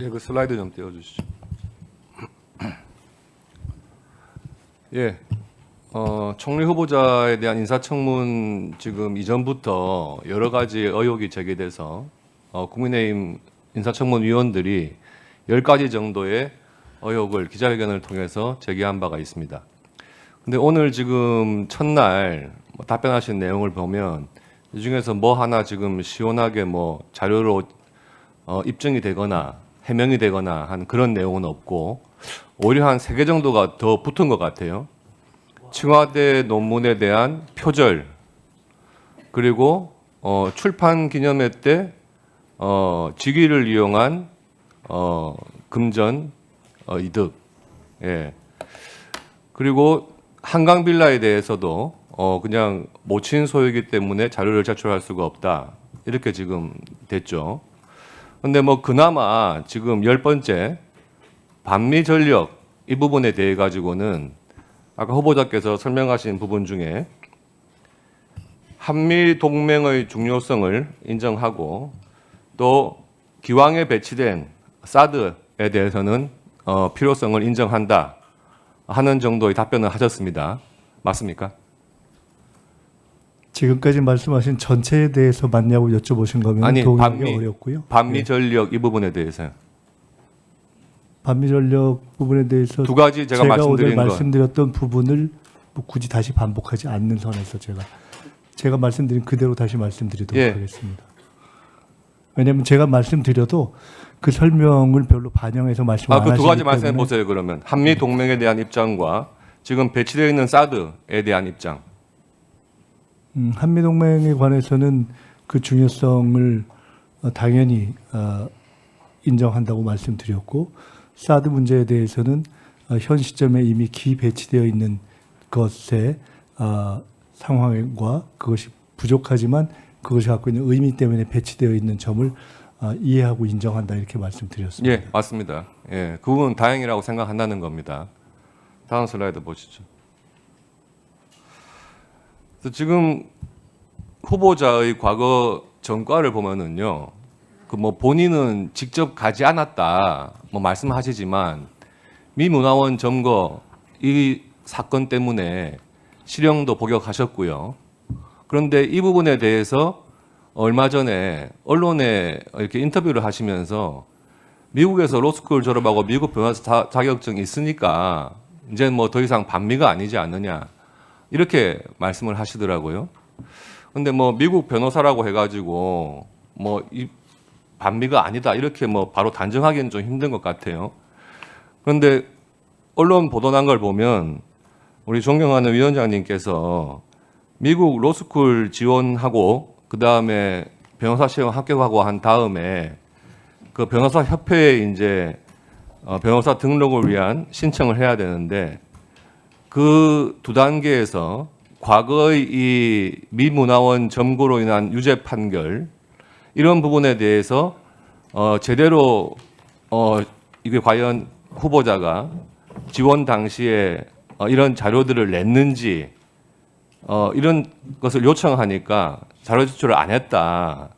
예, 그 슬라이드 좀 띄워주시죠. 예, 총리 후보자에 대한 인사청문 지금 이전부터 여러 가지 의혹이 제기돼서 국민의힘 인사청문 위원들이 10가지 정도의 의혹을 기자회견을 통해서 제기한 바가 있습니다. 근데 오늘 지금 첫날 답변하신 내용을 보면 이 중에서 뭐 하나 지금 시원하게 뭐 자료로 입증이 되거나 해명이 되거나 한 그런 내용은 없고 오히려 한 3개 정도가 더 붙은 것 같아요. 청와대 논문에 대한 표절, 그리고 출판 기념회 때 직위를 이용한 금전 이득, 예. 그리고 한강 빌라에 대해서도 그냥 모친 소유이기 때문에 자료를 제출할 수가 없다, 이렇게 지금 됐죠. 근데 뭐 그나마 지금 10번째 반미 전력 이 부분에 대해 가지고는 아까 후보자께서 설명하신 부분 중에 한미 동맹의 중요성을 인정하고 또 기왕에 배치된 사드에 대해서는 필요성을 인정한다 하는 정도의 답변을 하셨습니다. 맞습니까? 지금까지 말씀하신 전체에 대해서 맞냐고 여쭤보신 거면 아니, 동의하기 어렵고요. 반미 전력 이 부분에 대해서요. 반미 전력 부분에 대해서 두 가지 제가 오늘 말씀드린 거. 말씀드렸던 부분을 뭐 굳이 다시 반복하지 않는 선에서 제가 말씀드린 그대로 다시 말씀드리도록 예. 하겠습니다. 왜냐하면 제가 말씀드려도 그 설명을 별로 반영해서 말씀 안 그 하시기 두 가지 때문에 말씀해 보세요. 그러면 한미 동맹에 대한 입장과 지금 배치되어 있는 사드에 대한 입장. 한미 동맹에 관해서는 그 중요성을 당연히 인정한다고 말씀드렸고, 사드 문제에 대해서는 현 시점에 이미 기배치되어 있는 것의 상황과 그것이 부족하지만 그것이 갖고 있는 의미 때문에 배치되어 있는 점을 이해하고 인정한다, 이렇게 말씀드렸습니다. 예, 맞습니다. 예, 그 부분 다행이라고 생각한다는 겁니다. 다음 슬라이드 보시죠. 그래서 지금 후보자의 과거 전과를 보면은요, 그 뭐 본인은 직접 가지 않았다 뭐 말씀하시지만 미 문화원 점거 이 사건 때문에 실형도 복역하셨고요. 그런데 이 부분에 대해서 얼마 전에 언론에 이렇게 인터뷰를 하시면서 미국에서 로스쿨 졸업하고 미국 변호사 자격증이 있으니까 이제 뭐 더 이상 반미가 아니지 않느냐, 이렇게 말씀을 하시더라고요. 근데 뭐 미국 변호사라고 해가지고 뭐 이 반미가 아니다 이렇게 뭐 바로 단정하기는 좀 힘든 것 같아요. 그런데 언론 보도 난 걸 보면 우리 존경하는 위원장님께서 미국 로스쿨 지원하고 그 다음에 변호사 시험 합격하고 한 다음에 그 변호사 협회에 이제 변호사 등록을 위한 신청을 해야 되는데 그 두 단계에서 과거의 이 미문화원 점거로 인한 유죄 판결 이런 부분에 대해서 제대로 이게 과연 후보자가 지원 당시에 이런 자료들을 냈는지 이런 것을 요청하니까 자료 제출을 안 했다.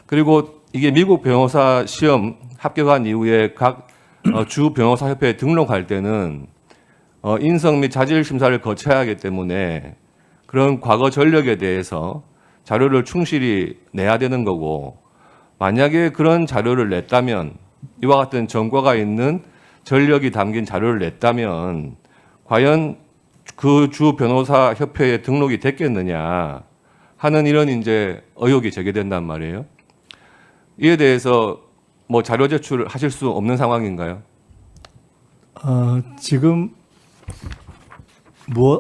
그리고 이게 미국 변호사 시험 합격한 이후에 각 주 변호사 협회에 등록할 때는 인성 및 자질 심사를 거쳐야 하기 때문에 그런 과거 전력에 대해서 자료를 충실히 내야 되는 거고, 만약에 그런 자료를 냈다면, 이와 같은 전과가 있는 전력이 담긴 자료를 냈다면 과연 그 주 변호사 협회에 등록이 됐겠느냐 하는 이런 이제 의혹이 제기된단 말이에요. 이에 대해서 뭐 자료 제출을 하실 수 없는 상황인가요? 지금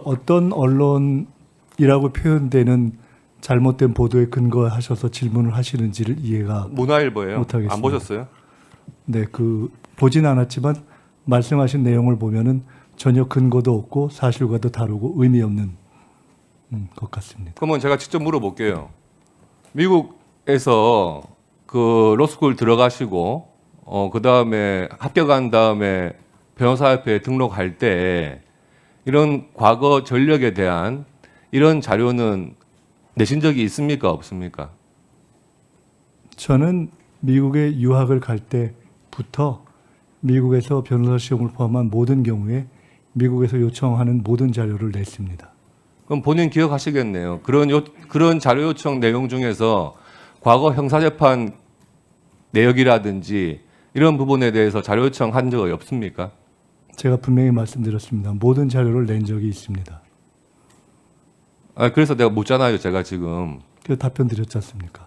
어떤 언론이라고 표현되는 잘못된 보도에 근거하셔서 질문을 하시는지를 이해가 문화일보예요. 못하겠습니다. 안 보셨어요? 네, 보진 않았지만 말씀하신 내용을 보면은 전혀 근거도 없고 사실과도 다르고 의미 없는 것 같습니다. 그러면 제가 직접 물어볼게요. 미국에서 그 로스쿨 들어가시고 그 다음에 합격한 다음에 변호사협회에 등록할 때 이런 과거 전력에 대한 이런 자료는 내신 적이 있습니까? 없습니까? 저는 미국에 유학을 갈 때 전부터 미국에서 변호사 시험을 포함한 모든 경우에 미국에서 요청하는 모든 자료를 냈습니다. 그럼 본인 기억하시겠네요. 그런 자료 요청 내용 중에서 과거 형사재판 내역이라든지 이런 부분에 대해서 자료 요청한 적이 없습니까? 제가 분명히 말씀드렸습니다. 모든 자료를 낸 적이 있습니다. 그래서 내가 묻잖아요. 제가 지금. 그 답변 드렸지 않습니까?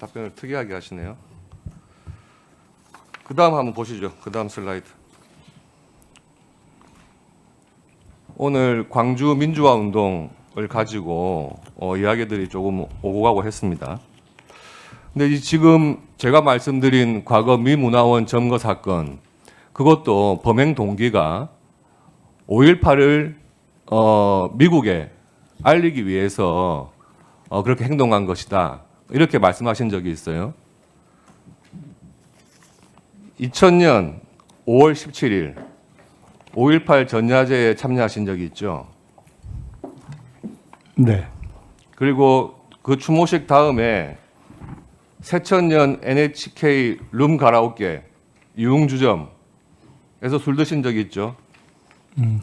답변을 특이하게 하시네요. 그 다음 한번 보시죠. 그 다음 슬라이드. 오늘 광주 민주화 운동을 가지고 이야기들이 조금 오고 가고 했습니다. 근데 지금 제가 말씀드린 과거 미 문화원 점거 사건, 그것도 범행 동기가 5.18을 미국에 알리기 위해서 그렇게 행동한 것이다. 이렇게 말씀하신 적이 있어요. 2000년 5월 17일 5.18 전야제에 참여하신 적이 있죠. 네. 그리고 그 추모식 다음에 새천년 NHK 룸 가라오케 유흥주점에서 술 드신 적이 있죠.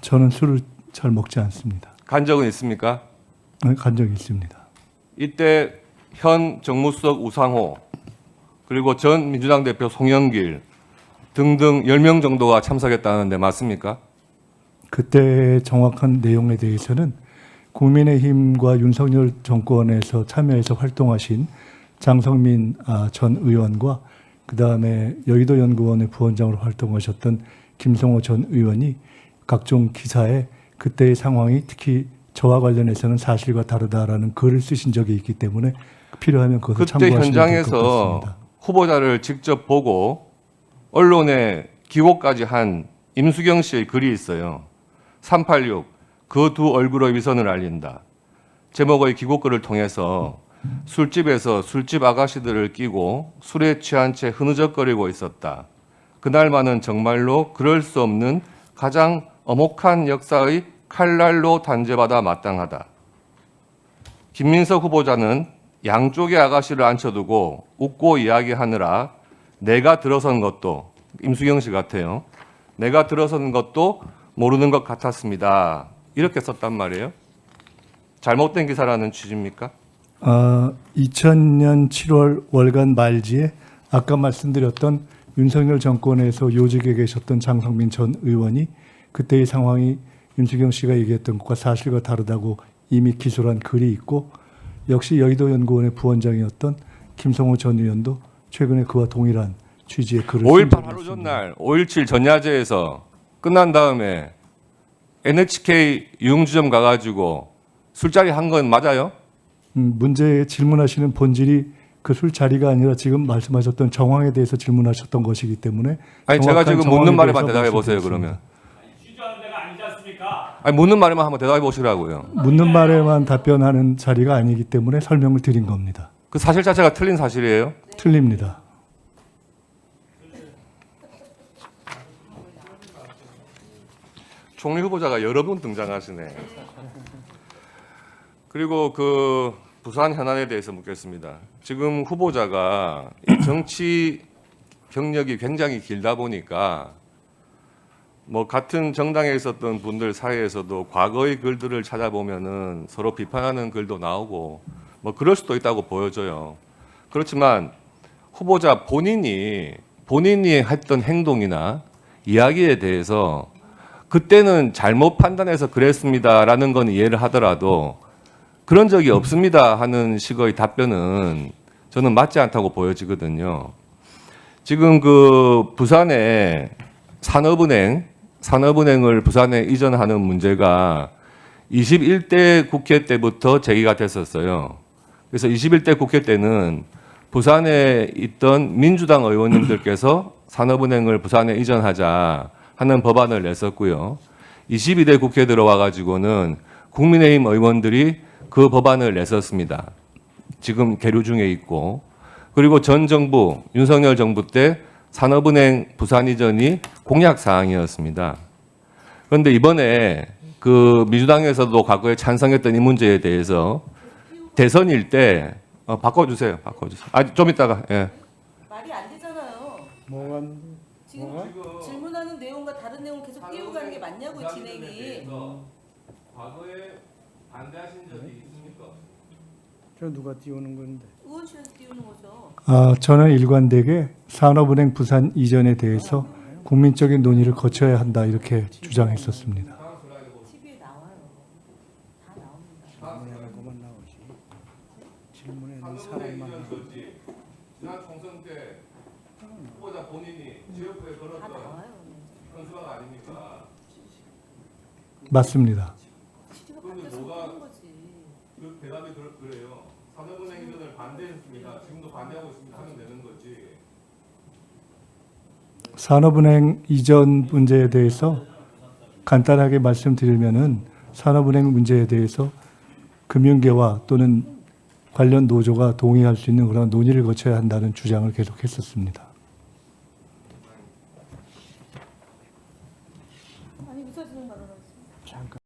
저는 술을 잘 먹지 않습니다. 간 적은 있습니까? 간 적이 있습니다. 이때 현 정무수석 우상호 그리고 전 민주당 대표 송영길 등등 10명 정도가 참석했다는데 맞습니까? 그때 정확한 내용에 대해서는 국민의힘과 윤석열 정권에서 참여해서 활동하신 장성민 전 의원과 그다음에 여의도 연구원의 부원장으로 활동하셨던 김성호 전 의원이 각종 기사에 그때의 상황이 특히 저와 관련해서는 사실과 다르다라는 글을 쓰신 적이 있기 때문에 필요하면 그것을 그때 참고하시면 될 것 현장에서 같습니다. 후보자를 직접 보고 언론에 기고까지 한 임수경 씨의 글이 있어요. 386 그 두 얼굴의 위선을 알린다. 제목의 기고글을 통해서 술집에서 술집 아가씨들을 끼고 술에 취한 채 흐느적거리고 있었다. 그날만은 정말로 그럴 수 없는 가장 엄혹한 역사의 칼날로 단죄받아 마땅하다. 김민석 후보자는 양쪽의 아가씨를 앉혀두고 웃고 이야기하느라 내가 들어선 것도 임수경 씨 같아요. 내가 들어선 것도 모르는 것 같았습니다. 이렇게 썼단 말이에요. 잘못된 기사라는 취지입니까? 2000년 7월 월간 말지에 아까 말씀드렸던 윤석열 정권에서 요직에 계셨던 장성민 전 의원이 그때의 상황이 임수경 씨가 얘기했던 것과 사실과 다르다고 이미 기소를 한 글이 있고 역시 여의도 연구원의 부원장이었던 김성호 전 의원도 최근에 그와 동일한 취지의 글을 5.18 하루 전날 5.17 전야제에서 끝난 다음에 NHK 유흥주점 가가지고 술자리 한 건 맞아요? 문제에 질문하시는 본질이 그 술자리가 아니라 지금 말씀하셨던 정황에 대해서 질문하셨던 것이기 때문에 아니 제가 정확한 지금 묻는 정황에 말에만 대해서 대답해 보세요. 말씀드리겠습니다. 그러면 취조하는 데가 아니지 않습니까? 아니 묻는 말에만 한번 대답해 보시라고요. 묻는 말에만 답변하는 자리가 아니기 때문에 설명을 드린 겁니다. 그 사실 자체가 틀린 사실이에요? 틀립니다. 총리 후보자가 여러 분 등장하시네. 그리고 그 부산 현안에 대해서 묻겠습니다. 지금 후보자가 이 정치 경력이 굉장히 길다 보니까 뭐 같은 정당에 있었던 분들 사이에서도 과거의 글들을 찾아보면은 서로 비판하는 글도 나오고 뭐 그럴 수도 있다고 보여져요. 그렇지만 후보자 본인이 했던 행동이나 이야기에 대해서 그때는 잘못 판단해서 그랬습니다라는 건 이해를 하더라도 그런 적이 없습니다 하는 식의 답변은 저는 맞지 않다고 보여지거든요. 지금 그 부산에 산업은행을 부산에 이전하는 문제가 21대 국회 때부터 제기가 됐었어요. 그래서 21대 국회 때는 부산에 있던 민주당 의원님들께서 산업은행을 부산에 이전하자 하는 법안을 냈었고요. 22대 국회 들어와 가지고는 국민의힘 의원들이 그 법안을 냈었습니다. 지금 계류 중에 있고 그리고 전 정부 윤석열 정부 때 산업은행 부산 이전이 공약 사항이었습니다. 그런데 이번에 그 민주당에서도 과거에 찬성했던 이 문제에 대해서 대선일 때 바꿔주세요. 바꿔주세요. 좀 이따가. 예. 말이 안 되잖아요. 뭐가 지금 질문하는 내용과 다른 내용 계속 띄우고 가는 게 맞냐고요, 진행이. 과거에 반대하신 적이 있습니까? 저 누가 띄우는 건데? 의원실에서 띄우는 거죠. 저는 일관되게 산업은행 부산 이전에 대해서 국민적인 논의를 거쳐야 한다 이렇게 주장했었습니다. TV에 나와요. 다 나옵니다. 질문하고만 나오지. 질문에는 사람만 나오지. 지난 총선 때 후보자 본인이 지역구에 다 걸었던 나와요. 현수막 아닙니까? 맞습니다. 취지가 근데 바뀌어서 뭐가- 그런 거지. 그 대답이 그래요. 산업은행 이전을 반대했습니다. 지금도 반대하고 있습니다. 하면 되는 거지. 산업은행 이전 문제에 대해서 간단하게 말씀드리면은 산업은행 문제에 대해서 금융계와 또는 관련 노조가 동의할 수 있는 그런 논의를 거쳐야 한다는 주장을 계속했었습니다. 아니, 의사진행 발언하겠습니다. 잠깐.